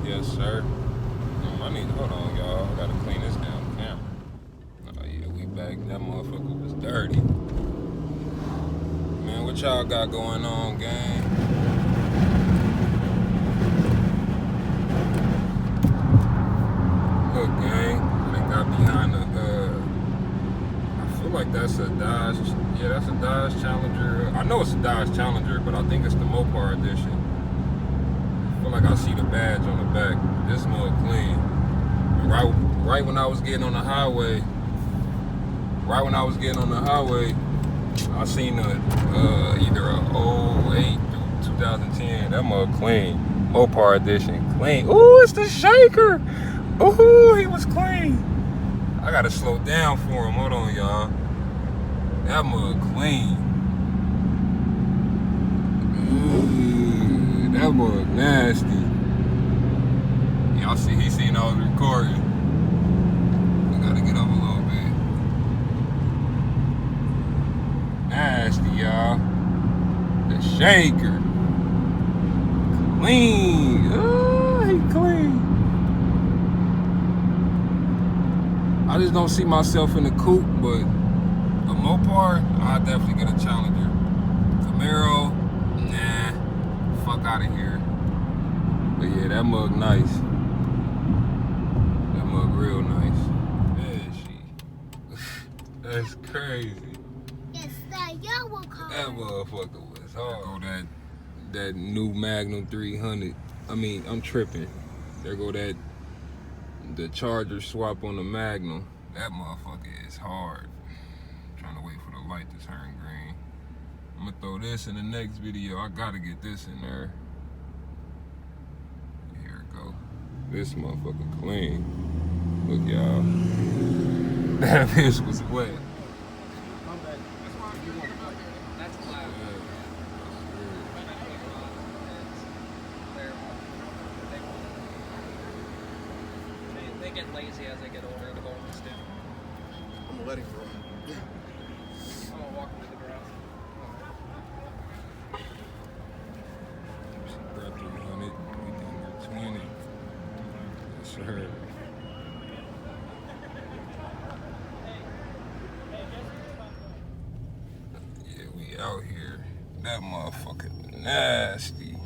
Yes, sir. I need, hold on, y'all. I gotta clean this damn camera. Oh, yeah, we back. That motherfucker was dirty. Man, what y'all got going on, gang? Look, gang. They got behind the, I feel like that's a Dodge. Yeah, that's a Dodge Challenger. I know it's a Dodge Challenger, but I think it's the Mopar edition. I feel like I see the badge on the back. This mug clean. And right when I was getting on the highway, I seen either a 08 through 2010. That mug clean. Mopar edition clean. Ooh, it's the shaker. Ooh, he was clean. I gotta slow down for him. Hold on, y'all. That mug clean. Ooh, that mug nasty. Y'all see, he seen I was recording. I gotta get up a little bit. Nasty, y'all. The shaker. Clean. Oh, he clean. I just don't see myself in the coupe, but a Mopar, I'll definitely get a Challenger. Camaro, nah, fuck out of here. But yeah, that mug nice. That mug real nice. Yeah, she. That's crazy. It's that yellow car. That motherfucker was hard. There go that new Magnum 300. I mean, I'm tripping. There go the Charger swap on the Magnum. That motherfucker is hard. I'm trying to wait for the light to turn green. I'm gonna throw this in the next video. I gotta get this in there. Here it go. This motherfucker clean. Look, y'all. That bitch was wet. They get lazy as they get older. The golden stick. I'm gonna let him grow. I'm gonna walk into the garage. Grab 300, we done 20. Yes, sir. Yeah, we out here. That motherfucker nasty.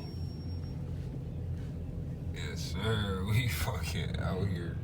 Yes, sir. We fucking out here.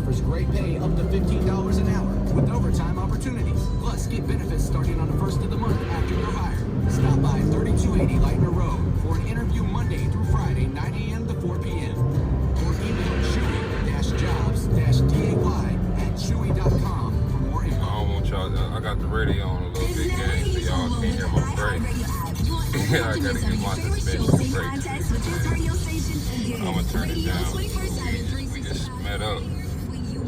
offers great pay up to $15 an hour with overtime opportunities. Plus, get benefits starting on the first of the month after you're hired. Stop by 3280 Lightner Road for an interview Monday through Friday, 9 a.m. to 4 p.m. Or email chewy-jobs-day@chewy.com for more info. I don't want y'all, I got the radio on a little bit, gang, so y'all can't hear my brakes. I gotta get my suspension brakes. I'm gonna turn it down. We just met up.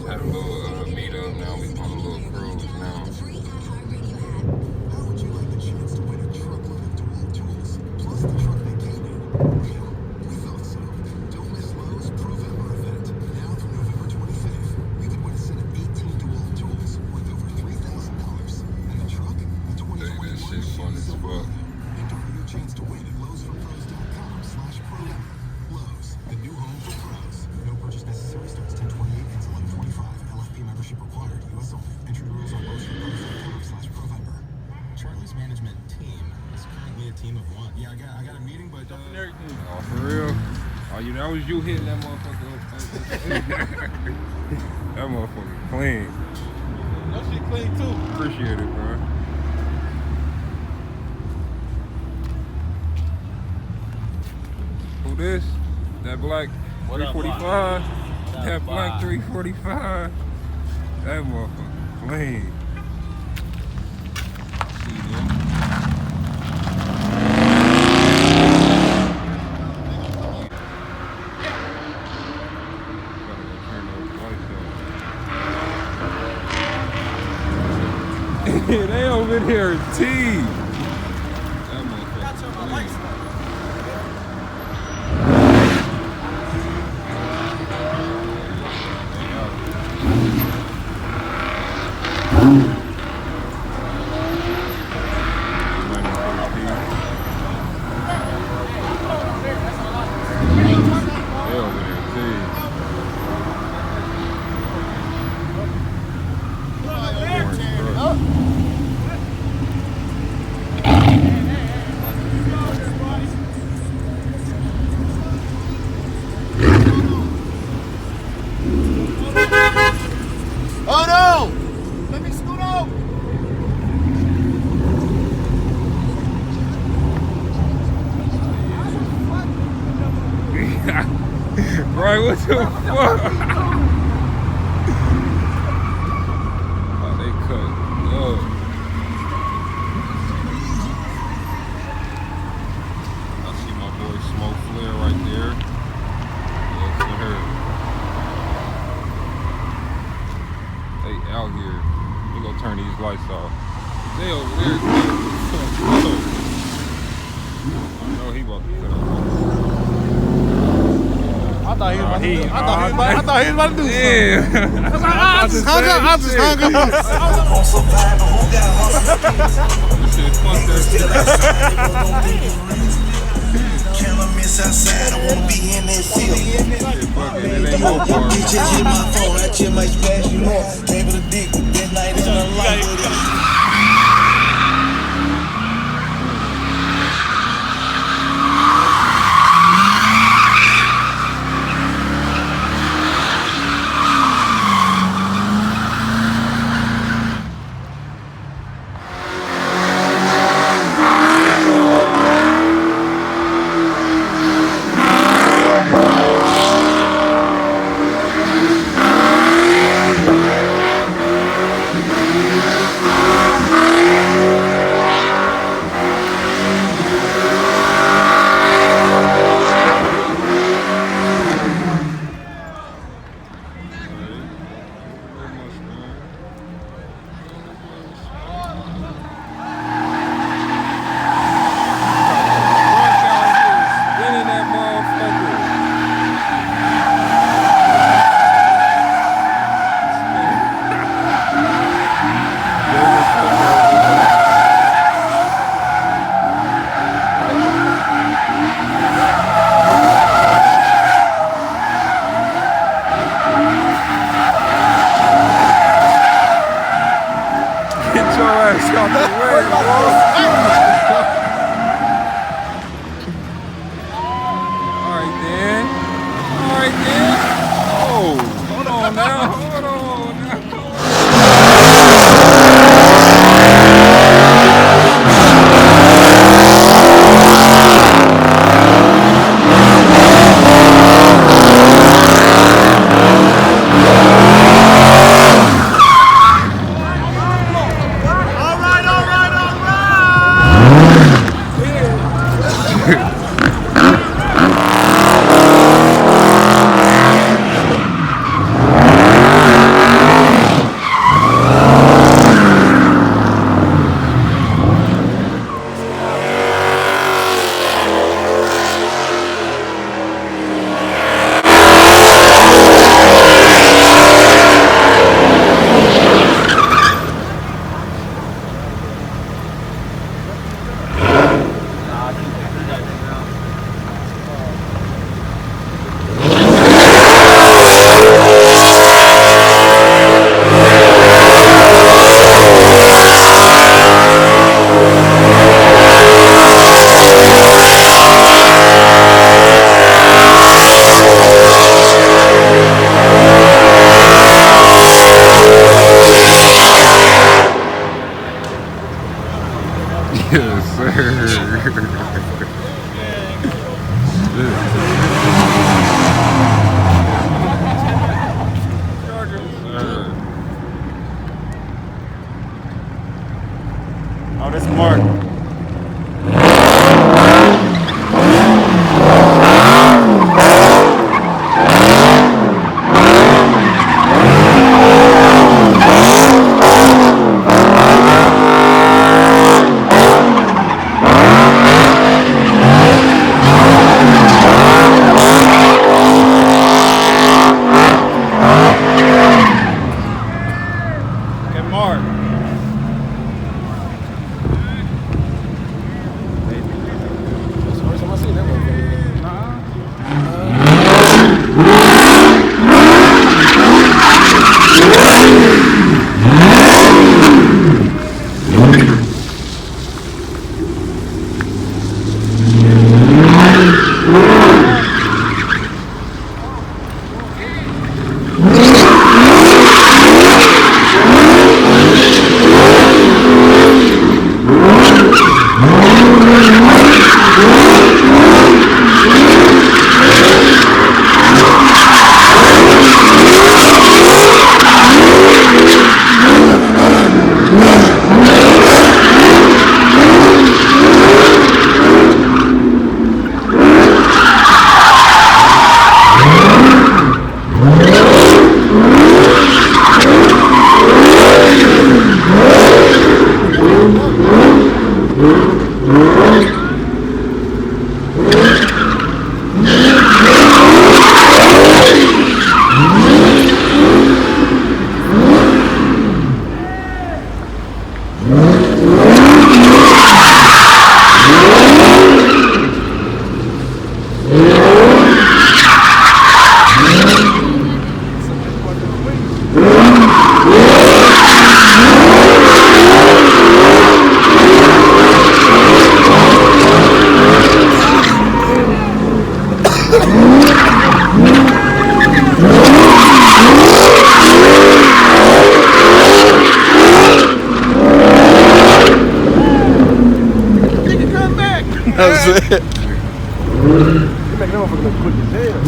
Had a little meet up now. We on a little cruise now. as fuck. And don't forget your chance to win at lowesforpros.com/program. Lowe's, the new home for pros. No purchase necessary. Starts 10/28, ends 11/25. LFP membership required. U.S. only. Entry rules on lowesforpros.com/Provember. Charlie's management team is currently a team of one. Yeah, I got a meeting, but Oh, for real? Oh, that was you hitting that motherfucker up. That motherfucker clean. That shit clean too. Appreciate it, bro. Who this? That black What up, 345? What up, That black Bob? 345? That motherfucker clean. See them? They over there T. That motherfucker clean. Oh no! Let me scoot out! Right, what the fuck? Oh, they cut up. I see my boy Smoke Flare right there. Yes, sir. They out here. We gonna turn these lights off. They over there. I know he about to cut up. I thought he was about to do something. Yeah. I just hung up. Shit, fuck that shit. Can't miss outside, I wanna be in that field. Fuck it, it ain't mopars. You just hit my phone, I just might smash you more. Gave it a dick, that night in the light. Yes, sir. Oh, that's Mark. Okay, Mark. That's the first time I seen that motherfucker. That's it. You make that motherfucker look quick as hell.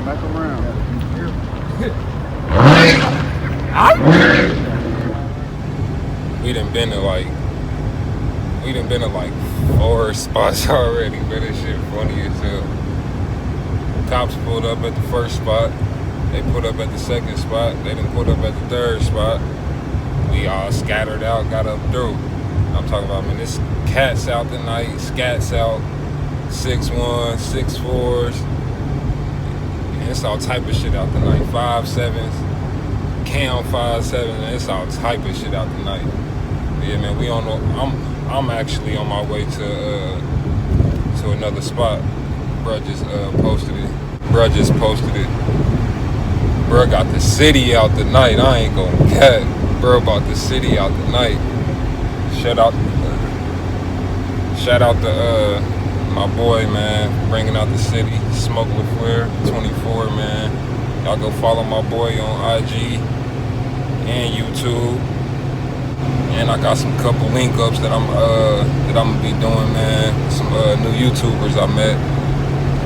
Back around. We done been to like 4 spots already, man. This shit funny as hell. Cops pulled up at the first spot. They put up at the second spot. They done put up at the third spot. We all scattered out, got up through. I'm talking about, man, this cats out tonight, scats out, 6'1", 6'4s. And it's all type of shit out tonight. 5'7s, cam 5'7, it's all type of shit out tonight. Yeah, man, we on. I'm actually on my way to another spot. Bruh just posted it. Bruh got the city out tonight. I ain't gonna cat. Bruh bought the city out tonight. Shout out to my boy, man, bringing out the city. Smoke LaFleur 24, man. Y'all go follow my boy on IG and YouTube. And I got some couple link ups that I'm gonna be doing, man. Some new YouTubers I met.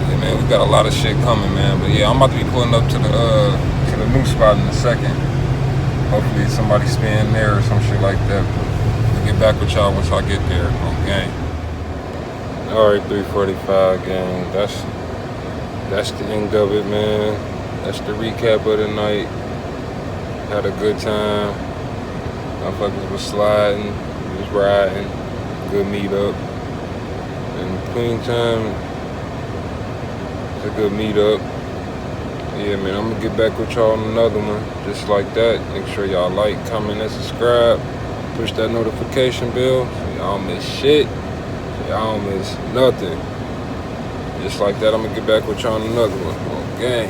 Yeah, man, we got a lot of shit coming, man. But yeah, I'm about to be pulling up to the new spot in a second. Hopefully somebody staying there or some shit like that. I'll get back with y'all once I get there. Okay. Alright, 345 gang. That's the end of it, man. That's the recap of the night. Had a good time. Motherfuckers was sliding, was riding, good meet up. And clean time, it's a good meet up. Yeah, man, I'm gonna get back with y'all on another one, just like that. Make sure y'all like, comment, and subscribe. Push that notification bell so y'all don't miss shit. So y'all don't miss nothing. Just like that, I'm gonna get back with y'all on another one. Okay.